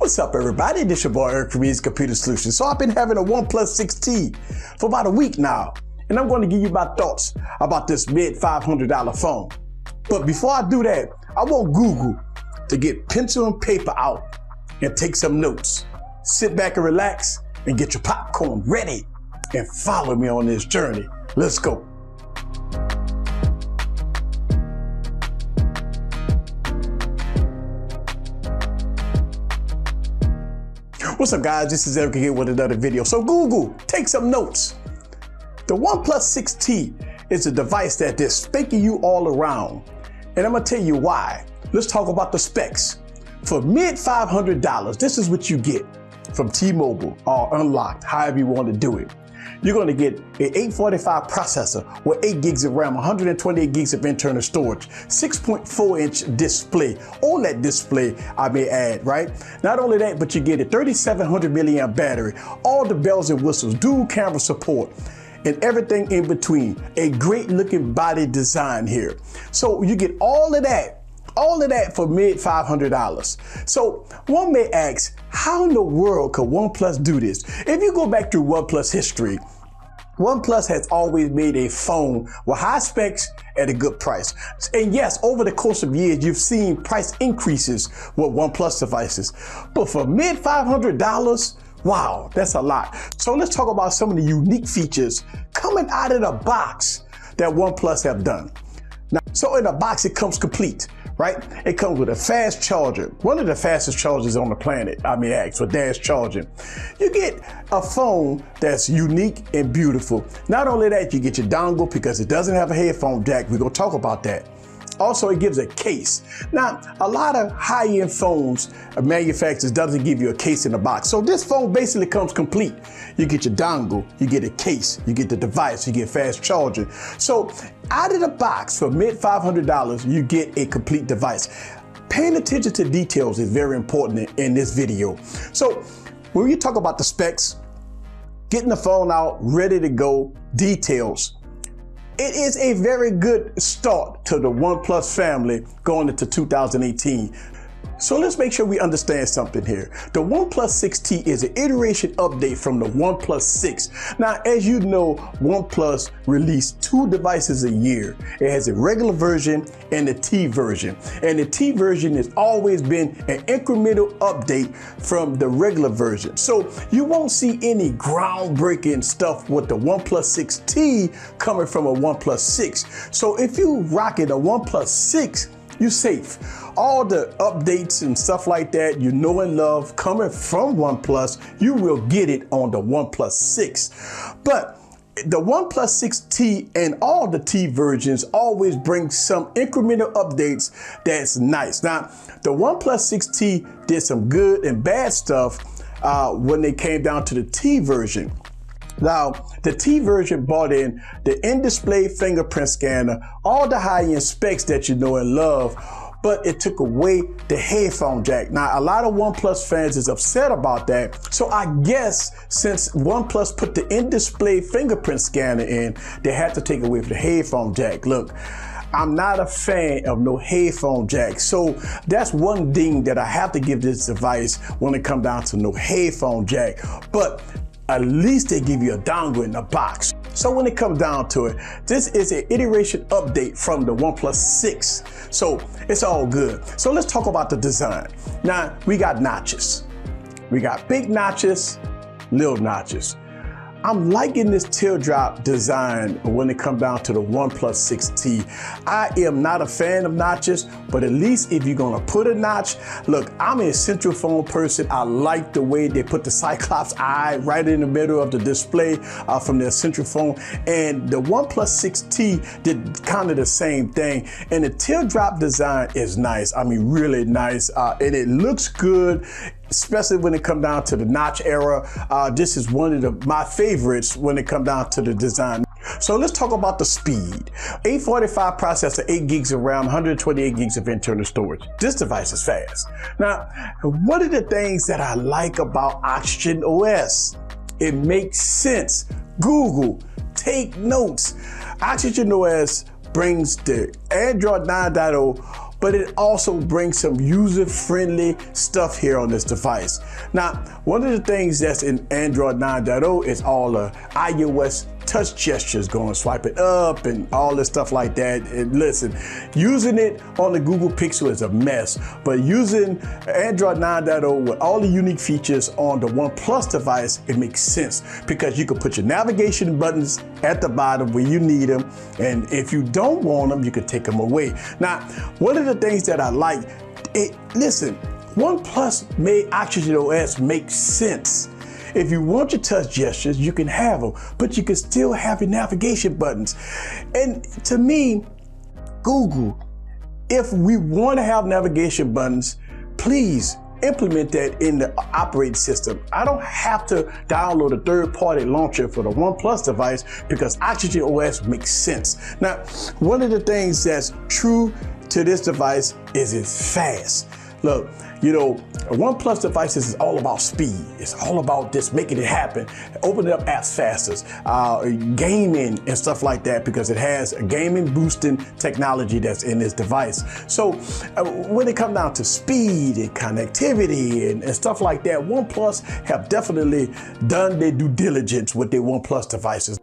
What's up, everybody? This your boy Eric from Easy Computer Solutions. So I've been having a OnePlus 6T for about a week now, and I'm going to give you my thoughts about this mid $500 phone. But before I do that, I want Google to get pencil and paper out and take some notes. Sit back and relax and get your popcorn ready and follow me on this journey. Let's go. What's up, guys? This is Eric here with another video. So Google, take some notes. The OnePlus 6T is a device that is spanking you all around. And I'm gonna tell you why. Let's talk about the specs. For mid $500, this is what you get from T-Mobile or unlocked, however you want to do it. You're going to get an 845 processor with 8 gigs of RAM, 128 gigs of internal storage, 6.4-inch display, OLED display, I may add, right? Not only that, but you get a 3700 milliamp battery, all the bells and whistles, dual camera support, and everything in between. A great looking body design here. So you get all of that for mid $500. So one may ask, how in the world could OnePlus do this? If you go back to OnePlus history, OnePlus has always made a phone with high specs at a good price. And yes, over the course of years, you've seen price increases with OnePlus devices. But for mid $500, wow, that's a lot. So let's talk about some of the unique features coming out of the box that OnePlus have done. Now, so in the box, it comes complete, right? It comes with a fast charger, one of the fastest chargers on the planet, I may ask, for dash charging. You get a phone that's unique and beautiful. Not only that, you get your dongle because it doesn't have a headphone jack. We're gonna talk about that. Also, it gives a case. Now, a lot of high-end phones, manufacturers doesn't give you a case in the box. So this phone basically comes complete. You get your dongle, you get a case, you get the device, you get fast charging. So out of the box for mid $500, you get a complete device. Paying attention to details is very important in this video. So when you talk about the specs, getting the phone out, ready to go, details, it is a very good start to the OnePlus family going into 2018. So let's make sure we understand something here. The OnePlus 6T is an iteration update from the OnePlus 6. Now, as you know, OnePlus released 2 devices a year. It has a regular version and a T version. And the T version has always been an incremental update from the regular version. So you won't see any groundbreaking stuff with the OnePlus 6T coming from a OnePlus 6. So if you rocking a OnePlus 6, you're safe. All the updates and stuff like that you know and love coming from OnePlus, you will get it on the OnePlus 6. But the OnePlus 6T and all the T versions always bring some incremental updates that's nice. Now, the OnePlus 6T did some good and bad stuff when they came down to the T version. Now, the T version brought in the in-display fingerprint scanner, all the high-end specs that you know and love, but it took away the headphone jack. Now, a lot of OnePlus fans is upset about that. So I guess since OnePlus put the in-display fingerprint scanner in, they had to take away the headphone jack. Look, I'm not a fan of no headphone jack. So that's one thing that I have to give this device when it comes down to no headphone jack. But at least they give you a dongle in the box. So when it comes down to it, this is an iteration update from the OnePlus 6. So it's all good. So let's talk about the design. Now, we got notches. We got big notches, little notches. I'm liking this teardrop design when it comes down to the OnePlus 6T. I am not a fan of notches, but at least if you're gonna put a notch, look, I'm a central phone person. I like the way they put the Cyclops eye right in the middle of the display from their central phone. And the OnePlus 6T did kind of the same thing. And the teardrop design is nice. I mean, really nice. And it looks good, especially when it comes down to the notch era. This is one of my favorites when it comes down to the design. So let's talk about the speed. 845 processor, 8 gigs of RAM, 128 gigs of internal storage. This device is fast. Now, one of the things that I like about Oxygen OS, it makes sense. Google, take notes. Oxygen OS brings the Android 9.0 but it also brings some user-friendly stuff here on this device. Now, one of the things that's in Android 9.0 is all the iOS touch gestures, going swipe it up and all this stuff like that. And listen, using it on the Google Pixel is a mess, but using Android 9.0 with all the unique features on the OnePlus device, it makes sense because you can put your navigation buttons at the bottom where you need them, and if you don't want them, you can take them away. Now, one of the things that I like, listen, OnePlus made Oxygen OS make sense. If you want your touch gestures, you can have them, but you can still have your navigation buttons. And to me, Google, if we want to have navigation buttons, please implement that in the operating system. I don't have to download a third-party launcher for the OnePlus device because Oxygen OS makes sense. Now, one of the things that's true to this device is it's fast. Look, you know, OnePlus devices is all about speed. It's all about just making it happen, opening up apps faster, gaming and stuff like that, because it has a gaming boosting technology that's in this device. So when it comes down to speed and connectivity and stuff like that, OnePlus have definitely done their due diligence with their OnePlus devices.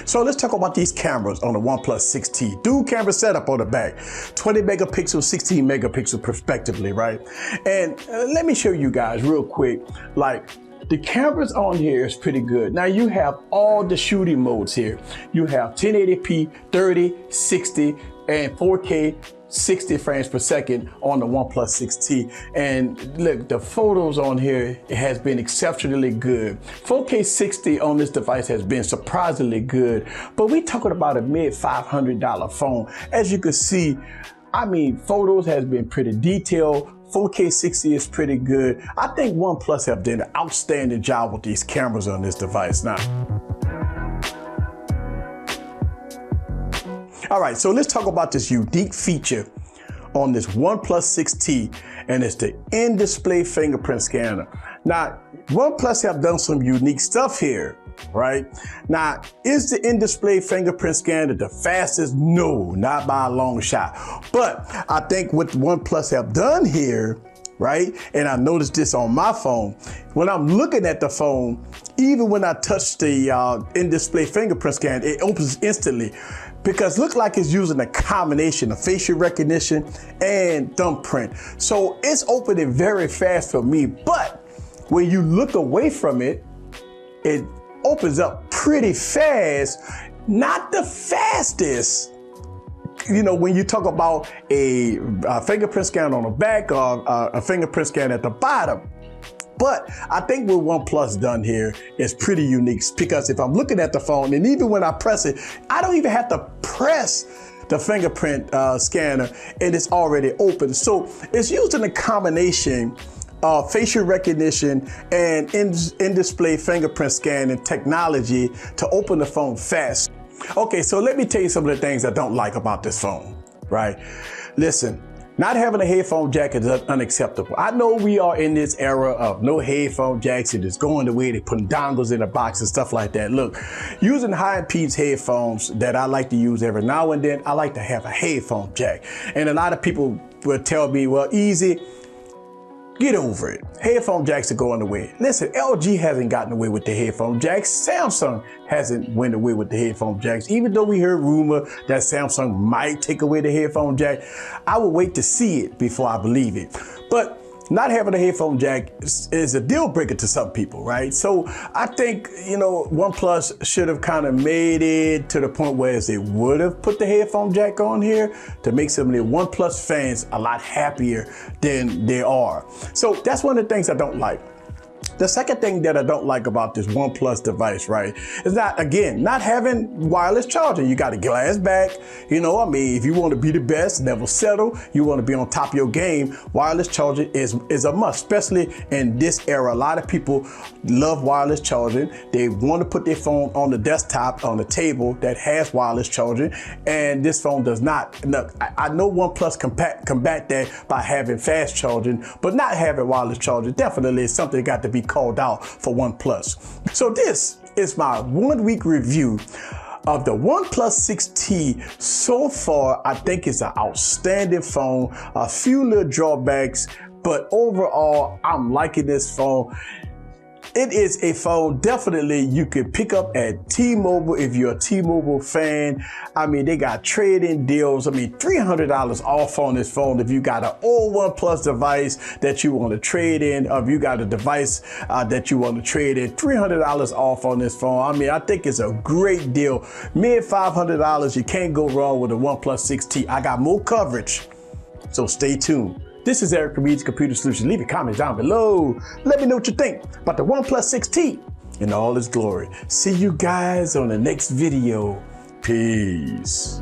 So let's talk about these cameras on the OnePlus 6T. Dual camera setup on the back, 20 megapixels, 16 megapixels respectively, right? And let me show you guys real quick, like the cameras on here is pretty good. Now you have all the shooting modes here. You have 1080p, 30, 60, and 4K 60 frames per second on the OnePlus 6T. And look, the photos on here has been exceptionally good. 4K 60 on this device has been surprisingly good, but we're talking about a mid $500 phone. As you can see, I mean, photos has been pretty detailed. 4K 60 is pretty good. I think OnePlus have done an outstanding job with these cameras on this device now. All right, so let's talk about this unique feature on this OnePlus 6T, and it's the in-display fingerprint scanner. Now, OnePlus have done some unique stuff here, right? Now, is the in-display fingerprint scanner the fastest? No, not by a long shot. But I think what OnePlus have done here, right? And I noticed this on my phone. When I'm looking at the phone, even when I touch the in-display fingerprint scan, it opens instantly, because it looks like it's using a combination of facial recognition and thumbprint. So it's opening very fast for me, but when you look away from it, it opens up pretty fast. Not the fastest. You know, when you talk about a fingerprint scan on the back or a fingerprint scan at the bottom. But I think what OnePlus done here is pretty unique, because if I'm looking at the phone, and even when I press it, I don't even have to press the fingerprint scanner, and it's already open. So it's using a combination of facial recognition and in-display fingerprint scanning technology to open the phone fast. Okay, so let me tell you some of the things I don't like about this phone, right? Listen, not having a headphone jack is unacceptable. I know we are in this era of no headphone jacks, and it's going the way they putting dongles in a box and stuff like that. Look, using high impedance headphones that I like to use every now and then, I like to have a headphone jack. And a lot of people will tell me, well, easy, get over it. Headphone jacks are going away. Listen, LG hasn't gotten away with the headphone jacks. Samsung hasn't went away with the headphone jacks. Even though we heard rumor that Samsung might take away the headphone jack, I will wait to see it before I believe it. But not having a headphone jack is a deal breaker to some people, right? So I think, you know, OnePlus should have kind of made it to the point where they would have put the headphone jack on here to make some of the OnePlus fans a lot happier than they are. So that's one of the things I don't like. The second thing that I don't like about this OnePlus device, right, is not having wireless charging. You got a glass back, you know, I mean, if you want to be the best, never settle, you want to be on top of your game, wireless charging is a must, especially in this era. A lot of people love wireless charging. They want to put their phone on the desktop, on the table that has wireless charging, and this phone does not. Look, I know OnePlus combat that by having fast charging, but not having wireless charging definitely is something that got to be called out for OnePlus. So this is my 1 week review of the OnePlus 6T. So far, I think it's an outstanding phone. A few little drawbacks, but overall, I'm liking this phone. It is a phone definitely you could pick up at T-Mobile if you're a T-Mobile fan. I mean, they got trade-in deals. I mean, $300 off on this phone if you got an old OnePlus device that you want to trade in, or if you got a device that you want to trade in, $300 off on this phone. I mean, I think it's a great deal. Mid $500, you can't go wrong with a OnePlus 6T. I got more coverage, so stay tuned. This is Eric from Reed's Computer Solutions. Leave a comment down below. Let me know what you think about the OnePlus 6T in all its glory. See you guys on the next video. Peace.